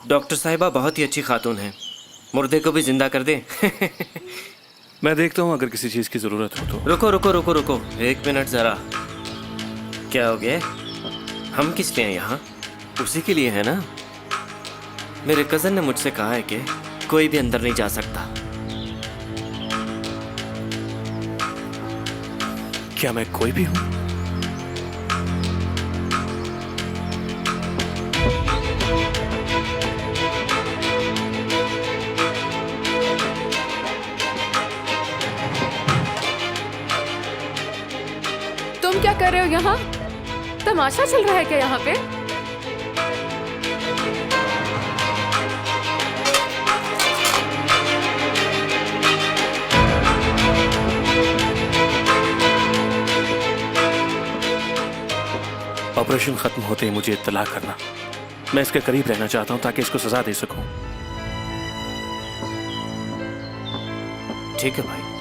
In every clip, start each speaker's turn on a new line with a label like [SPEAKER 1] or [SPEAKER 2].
[SPEAKER 1] Doctor साहिबा बहुत ही अच्छी खातून है, मुर्दे को भी जिंदा कर दे।
[SPEAKER 2] मैं देखता हूँ अगर किसी चीज की जरूरत हो तो।
[SPEAKER 1] रुको रुको रुको रुको, एक मिनट जरा। क्या हो गया? हम किस लिए हैं यहाँ? उसी के लिए है ना? मेरे कजन ने मुझसे कहा है कि कोई भी अंदर नहीं जा सकता।
[SPEAKER 2] क्या मैं कोई भी हूँ?
[SPEAKER 3] तुम क्या कर रहे हो यहाँ? तमाशा चल रहा है क्या यहाँ पे?
[SPEAKER 2] ऑपरेशन खत्म होते ही मुझे इत्तला करना। मैं इसके करीब रहना चाहता हूँ ताकि इसको सजा दे सकूं।
[SPEAKER 1] ठीक है भाई।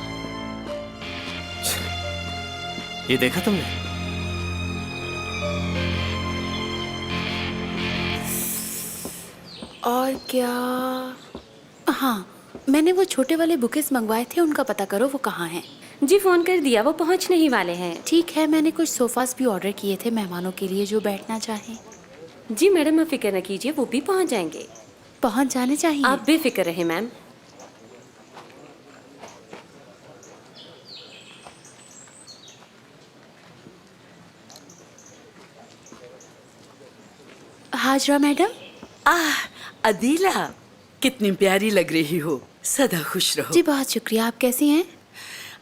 [SPEAKER 1] ये देखा तुमने?
[SPEAKER 4] और क्या? हाँ, मैंने वो छोटे वाले बुकेस मंगवाए थे, उनका पता करो वो कहाँ हैं।
[SPEAKER 5] जी फोन कर दिया, वो पहुंचने ही वाले हैं।
[SPEAKER 4] ठीक है, मैंने कुछ सोफास भी ऑर्डर किए थे मेहमानों के लिए जो बैठना चाहें।
[SPEAKER 5] जी मैडम, आप फिक्र न कीजिए, वो भी पहुंच जाएंगे।
[SPEAKER 4] पहुंच जाने चाहिए।
[SPEAKER 5] आप बेफिक्र रहे मैम।
[SPEAKER 4] हाजरा मैडम।
[SPEAKER 6] अदीला, कितनी प्यारी लग रही हो। सदा खुश रहो।
[SPEAKER 4] जी बहुत शुक्रिया। आप कैसी हैं?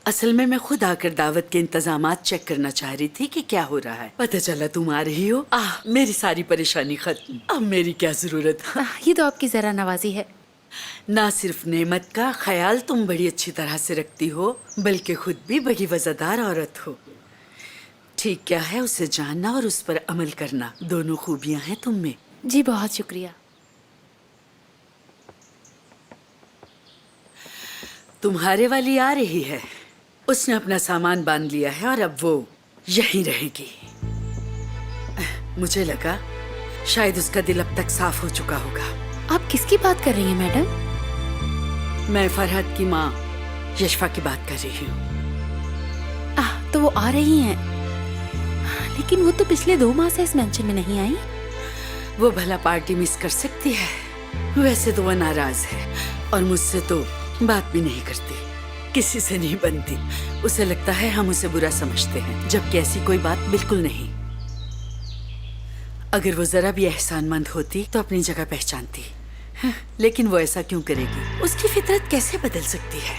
[SPEAKER 6] असल में मैं खुद आकर दावत के इंतजामात चेक करना चाह रही थी कि क्या हो रहा है। पता चला तुम आ रही हो। मेरी सारी परेशानी खत्म। अब मेरी क्या जरूरत।
[SPEAKER 4] ये तो आपकी जरा नवाजी है।
[SPEAKER 6] ना सिर्फ नेमत का ख्याल तुम बड़ी अच्छी तरह से रखती हो, बल्कि खुद भी बड़ी वफादार औरत हो। ठीक क्या है उसे जानना और उस पर अमल करना, दोनों खूबियां हैं तुम में।
[SPEAKER 4] जी बहुत शुक्रिया।
[SPEAKER 6] तुम्हारे वाली आ रही है। उसने अपना सामान बांध लिया है और अब वो यहीं रहेगी। मुझे लगा शायद उसका दिल अब तक साफ हो चुका होगा।
[SPEAKER 4] आप किसकी बात कर रही हैं मैडम?
[SPEAKER 6] मैं फरहत की माँ यशफा की बात कर रही हूँ।
[SPEAKER 4] तो वो आ रही हैं, लेकिन वो तो पिछले 2 माह से इस मेंशन में नहीं आई।
[SPEAKER 6] वो भला पार्टी मिस कर सकती है? वैसे तो वो नाराज है और मुझसे तो बात भी नहीं करती, किसी से नहीं बनती। उसे लगता है हम उसे बुरा समझते हैं, जबकि ऐसी कोई बात बिल्कुल नहीं। अगर वो जरा भी एहसानमंद होती तो अपनी जगह पहचानती, लेकिन वो ऐसा क्यों करेगी? उसकी फितरत कैसे बदल सकती है?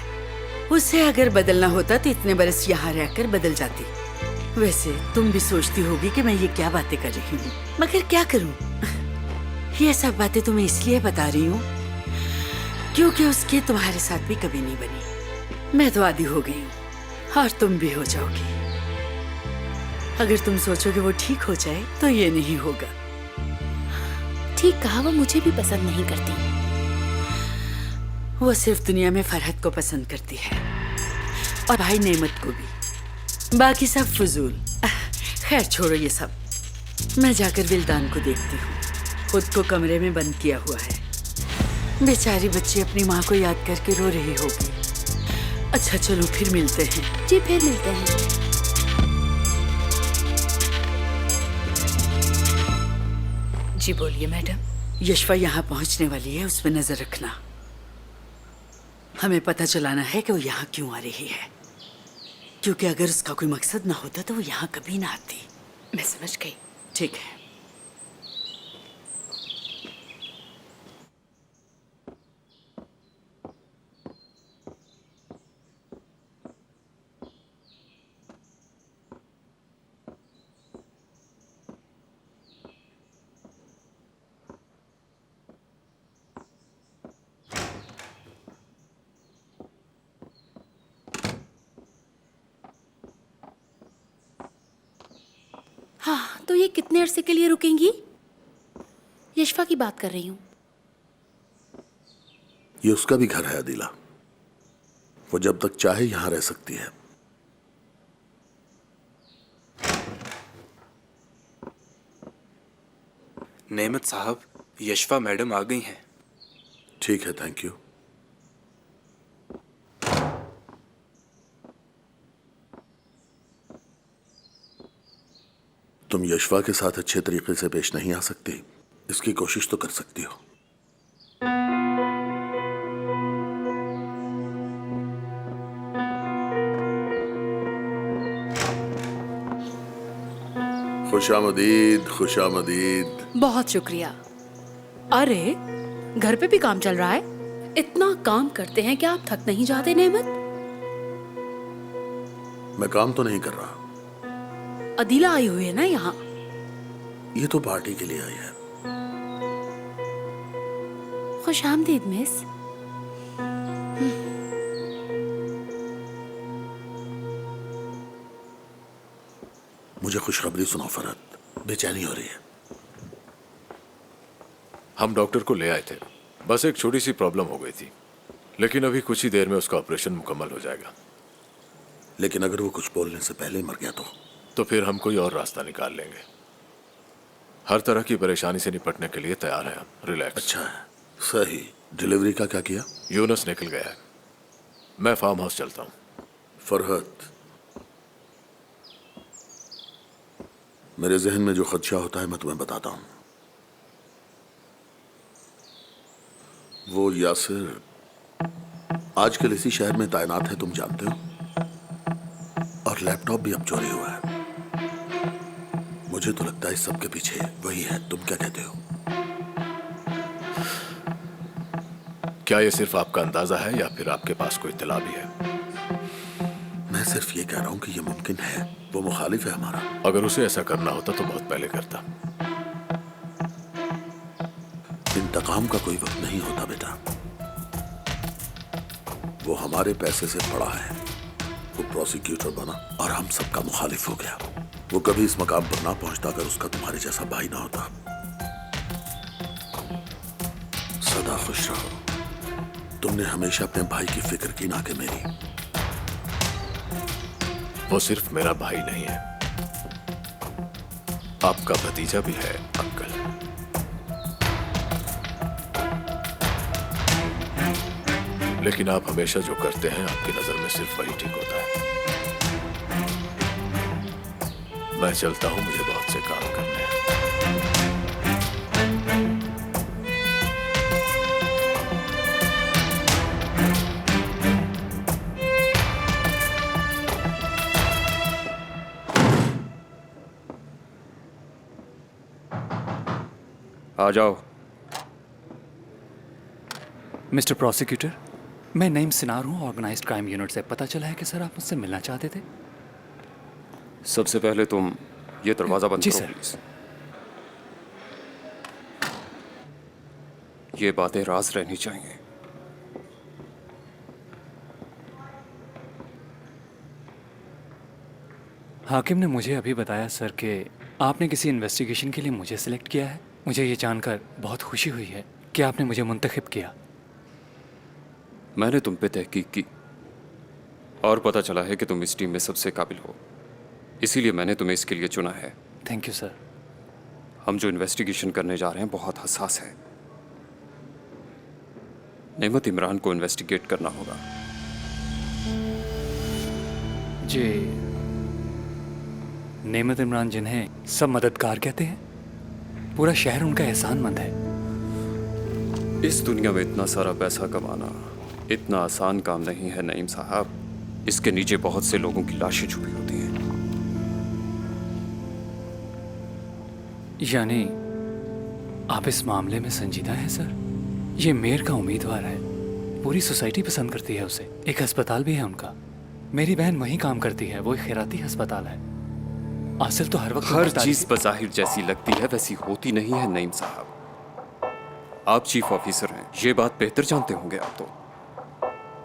[SPEAKER 6] उसे अगर बदलना होता तो इतने बरस यहाँ रहकर बदल जाती। वैसे तुम भी सोचती होगी कि मैं ये क्या बातें कर रही हूँ, मगर क्या करूँ? ये सब बातें तुम्हें इसलिए बता रही हूँ क्योंकि उसकी तुम्हारे साथ भी कभी नहीं बनी। मैं तो आदी हो गई हूँ और तुम भी हो जाओगी। अगर तुम सोचोगे वो ठीक हो जाए तो ये नहीं होगा।
[SPEAKER 4] ठीक कहा, वो मुझे भी पसंद नहीं करती।
[SPEAKER 6] वो सिर्फ दुनिया में फरहत को पसंद करती है और भाई नेमत को भी। बाकी सब फजूल। खैर छोड़ो ये सब। मैं जाकर विल्दान को देखती हूँ। खुद को कमरे में बंद किया हुआ है। बेचारी बच्ची अपनी माँ को याद करके रो रही होगी। अच्छा चलो फिर मिलते हैं।
[SPEAKER 4] जी फिर मिलते हैं।
[SPEAKER 3] जी बोलिए मैडम।
[SPEAKER 6] यशफा यहाँ पहुँचने वाली है, उस पर नजर रखना। हमें पता चलाना है कि वो यहाँ क्यों आ रही है, क्योंकि अगर उसका कोई मकसद ना होता तो वो यहाँ कभी ना आती।
[SPEAKER 3] मैं समझ गई।
[SPEAKER 6] ठीक है।
[SPEAKER 4] हाँ, तो ये कितने अरसे के लिए रुकेंगी? यशफा की बात कर रही हूँ।
[SPEAKER 7] ये उसका भी घर है अदीला। वो जब तक चाहे यहां रह सकती है।
[SPEAKER 8] नेमत साहब, यशवा मैडम आ गई हैं।
[SPEAKER 7] ठीक है, थैंक यू। तुम यशवा के साथ अच्छे तरीके से पेश नहीं आ सकती, इसकी कोशिश तो कर सकती हो। खुशामदीद, खुशामदीद।
[SPEAKER 4] बहुत शुक्रिया। अरे घर पे भी काम चल रहा है? इतना काम करते हैं कि आप थक नहीं जाते नेमत?
[SPEAKER 7] मैं काम तो नहीं कर रहा।
[SPEAKER 4] अदीला आई हुई है ना यहाँ?
[SPEAKER 7] ये तो पार्टी के लिए आई है।
[SPEAKER 4] खुशामदीद मिस।
[SPEAKER 7] मुझे खुशखबरी सुनाओ फरहत, बेचैनी हो रही है।
[SPEAKER 9] हम डॉक्टर को ले आए थे, बस एक छोटी सी प्रॉब्लम हो गई थी, लेकिन अभी कुछ ही देर में उसका ऑपरेशन मुकम्मल हो जाएगा।
[SPEAKER 7] लेकिन अगर वो कुछ बोलने से पहले ही मर गया तो
[SPEAKER 9] फिर हम कोई और रास्ता निकाल लेंगे। हर तरह की परेशानी से निपटने के लिए तैयार है हम। रिलैक्स।
[SPEAKER 7] अच्छा है, सही। डिलीवरी का क्या किया?
[SPEAKER 9] यूनुस निकल गया है, मैं फार्म हाउस चलता हूँ।
[SPEAKER 7] फरहत, मेरे जहन में जो खदशा होता है मैं तुम्हें बताता हूं। वो यासिर आजकल इसी शहर में तैनात है, तुम जानते हो, और लैपटॉप भी अब चोरी हुआ है। मुझे तो लगता है इस सब के पीछे वही है। तुम क्या कहते हो?
[SPEAKER 9] क्या ये सिर्फ आपका अंदाजा है या फिर आपके पास कोई इत्तला भी है?
[SPEAKER 7] मैं सिर्फ ये कह रहा हूं कि ये मुमकिन है। वो मुखालिफ है हमारा।
[SPEAKER 9] अगर उसे ऐसा करना होता तो बहुत पहले करता।
[SPEAKER 7] इंतकाम का कोई वक्त नहीं होता बेटा। वो हमारे पैसे से पड़ा है। वो प्रोसिक्यूटर बना और हम सबका मुखालिफ हो गया। वो कभी इस मकाम पर ना पहुंचता अगर उसका तुम्हारे जैसा भाई ना होता। सदा खुश रहो। तुमने हमेशा अपने भाई की फिक्र की, ना कि मेरी।
[SPEAKER 9] वो सिर्फ मेरा भाई नहीं है, आपका भतीजा भी है अंकल। लेकिन आप हमेशा जो करते हैं आपकी नजर में सिर्फ वही ठीक होता है। मैं चलता हूं, मुझे बहुत से काम करने हैं।
[SPEAKER 10] आ जाओ।
[SPEAKER 11] मिस्टर प्रोसिक्यूटर, मैं नईम सिनार हूँ, ऑर्गेनाइज्ड क्राइम यूनिट से। पता चला है कि सर आप मुझसे मिलना चाहते थे।
[SPEAKER 10] सबसे पहले तुम ये दरवाजा बंद
[SPEAKER 11] जी
[SPEAKER 10] करो
[SPEAKER 11] सर।
[SPEAKER 10] प्लीज। ये बातें राज रहनी चाहिए।
[SPEAKER 11] हाकिम ने मुझे अभी बताया सर कि आपने किसी इन्वेस्टिगेशन के लिए मुझे सिलेक्ट किया है। मुझे ये जानकर बहुत खुशी हुई है कि आपने मुझे मुंतखब किया।
[SPEAKER 10] मैंने तुम पे तहकीक की और पता चला है कि तुम इस टीम में सबसे काबिल हो, इसीलिए मैंने तुम्हें इसके लिए चुना है।
[SPEAKER 11] Thank you sir.
[SPEAKER 10] हम जो इन्वेस्टिगेशन करने जा रहे हैं बहुत हसास है। नेमत इमरान को इन्वेस्टिगेट करना होगा।
[SPEAKER 11] जी, नेमत इमरान जिन्हें सब मददगार कहते हैं, पूरा शहर उनका एहसानमंद है।
[SPEAKER 10] इस दुनिया में इतना सारा पैसा कमाना इतना आसान काम नहीं है नईम साहब। इसके नीचे बहुत से लोगों की लाशें छुपी होती हैं।
[SPEAKER 11] यानी आप इस मामले में संजीदा हैं सर? ये मेयर का उम्मीदवार है, पूरी सोसाइटी पसंद करती है उसे। एक अस्पताल भी है उनका। मेरी बहन वहीं काम करती है, वो एक खैराती अस्पताल है। आसिफ तो हर वक्त
[SPEAKER 10] हर चीज बज़ाहिर जैसी लगती है वैसी होती नहीं है नईम साहब। आप चीफ ऑफिसर हैं, ये बात बेहतर जानते होंगे आप तो।